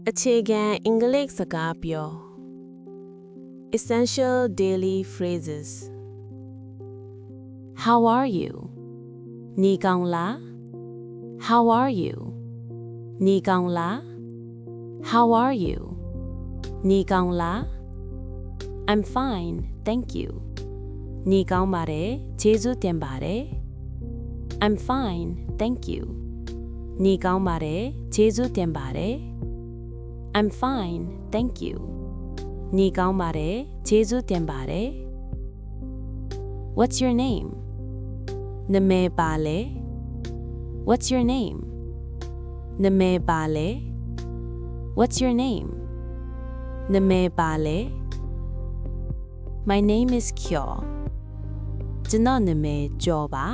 အခြေခံအင်္ဂလိပ်စကားပြော Essential daily phrases How are you နေကောင်းလား How are you နေကောင်းလား How are you နေကောင်းလား I'm fine thank you နေကောင်းပါတယ်ကျေးဇူးတင်ပါတယ် I'm fine thank you နေကောင်းပါတယ်ကျေးဇူးတင်ပါတယ် I'm fine thank you နေကောင်းပါတယ်ကျေးဇူးတင်ပါတယ် What's your name နာမည်ပါလဲ What's your name နာမည်ပါလဲ What's your name နာမည်ပါလဲ My name is Kyo ကျွန်တော်နာမည်ကျော်ပါ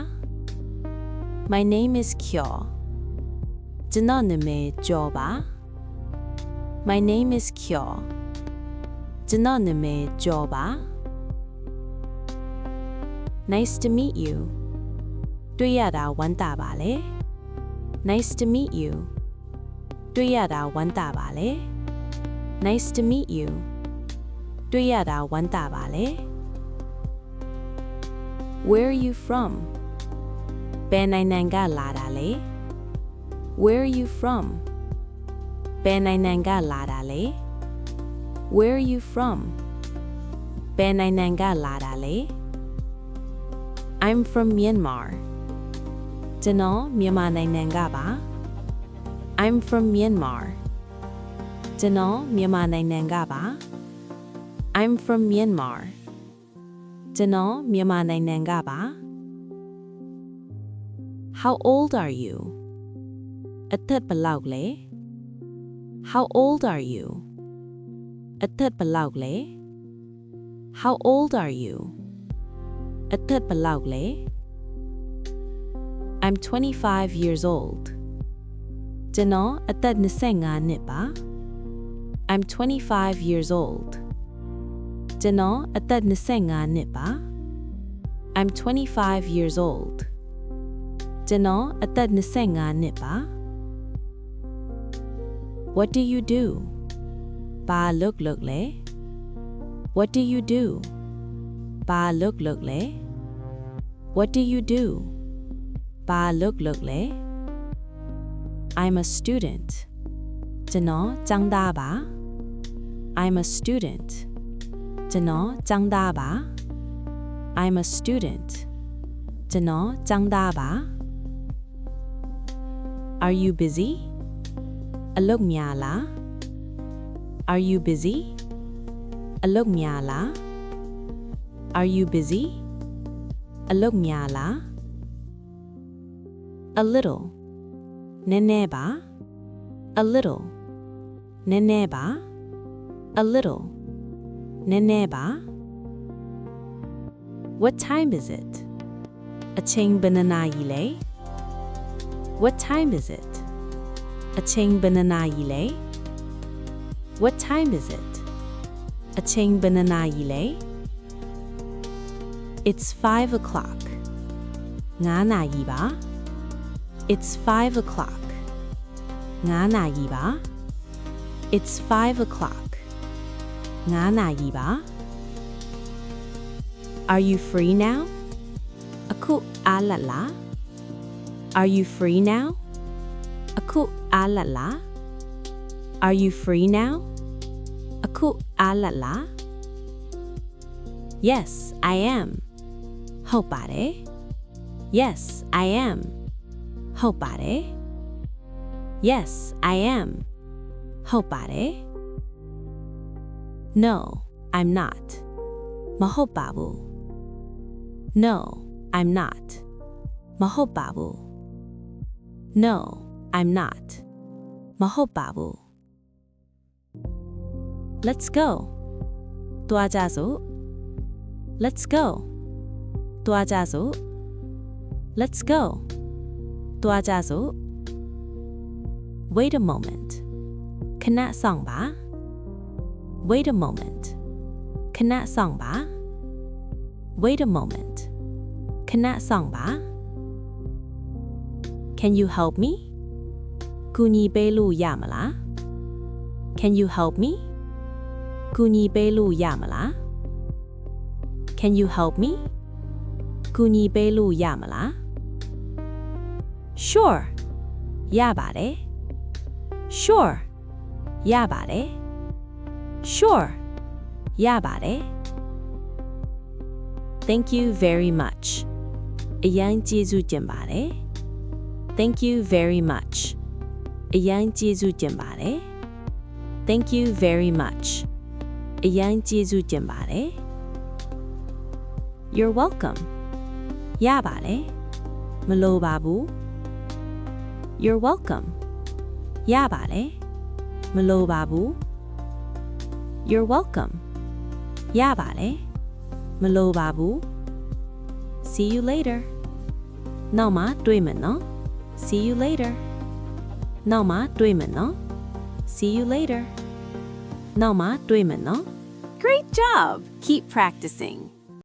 My name is Kyo ကျွန်တော်နာမည်ကျော်ပါ My name is Kyo ကျွန်တော်နာမည်ကျော်ပါ Nice to meet you တွေ့ရတာဝမ်းသာပါလေ Nice to meet you တွေ့ရတာဝမ်းသာပါလေ Nice to meet you တွေ့ရတာဝမ်းသာပါလေ Where are you from ဘယ်နိုင်ငံကလာတာလဲ Where are you from ဘယ်နိုင်ငံကလာတာလဲ Where are you from ဘယ်နိုင်ငံကလာတာလဲ I'm from Myanmar ကျွန်တော်မြန်မာနိုင်ငံကပါ I'm from Myanmar ကျွန်တော်မြန်မာနိုင်ငံကပါ I'm from Myanmar ကျွန်တော်မြန်မာနိုင်ငံကပါ How old are you အသက်ဘယ်လောက်လဲ How old are you အသက်ဘယ်လောက်လဲ How old are you အသက်ဘယ်လောက်လဲ I'm 25 years old ကျွန်တော်အသက်25နှစ်ပါ I'm 25 years old ကျွန်တော်အသက်25နှစ်ပါ I'm 25 years old ကျွန်တော်အသက်25နှစ်ပါ What do you do ဘာလုပ်လဲ What do you do ဘာလုပ်လဲ What do you do ဘာလုပ်လဲ I'm a student ကျွန်တော်ကျောင်းသားပါ I'm a student ကျွန်တော်ကျောင်းသားပါ I'm a student ကျွန်တော်ကျောင်းသားပါ Are you busy အလုပ်များလား Are you busy အလုပ်များလား Are you busy အလုပ်များလား A little နည်းနည်းပါ A little နည်းနည်းပါ A little နည်းနည်းပါ What time is it အချိန်ဘယ်နှစ်နာရီလဲ What time is it အချိန်ဘယ်နှစ်နာရီလဲ What time is it အချိန်ဘယ်နှစ်နာရီလဲ It's 5 o'clock 9နာရီပါ It's 5 o'clock 9နာရီပါ It's 5 o'clock 9နာရီပါ Are you free now အခုအားလတ်လား Are you free now အခုအားလတ်လား Are you free now အခုအားလတ်လား Yes I am ဟုတ်ပါတယ် Yes I am ဟုတ်ပါတယ် Yes I am ဟုတ်ပါတယ် No I'm not မဟုတ်ပါဘူး No I'm not မဟုတ်ပါဘူး No I'm not မဟုတ်ပါဘူး Let's go သွားကြစို့ Let's go သွားကြစို့ Let's go သွားကြစို့ Wait a moment ခဏစောင့်ပါ Wait a moment ခဏစောင့်ပါ Wait a moment ခဏစောင့်ပါ Can you help me ကူညီပေးလို့ရမလား Can you help me? ကူညီပေးလို့ရမလား Can you help me? ကူညီပေးလို့ရမလား Sure. ရပါတယ် Sure. ရပါတယ် Sure. ရပါတယ် Thank you very much. အရန်ကျေးဇူးတင်ပါတယ် Thank you very much. အရန်ကျေးဇူးတင်ပါတယ် Thank you very much. အရန်ကျေးဇူးတင်ပါတယ် You're welcome. ရပါတယ်မလိုပါဘူး You're welcome. ရပါတယ်မလိုပါဘူး You're welcome. ရပါတယ်မလိုပါဘူး See you later. နောက်မှတွေ့မယ်နော် See you later. နောက်မှတွေ့မယ်နော် See you later. နောက်မှတွေ့မယ်နော် Great job! Keep practicing.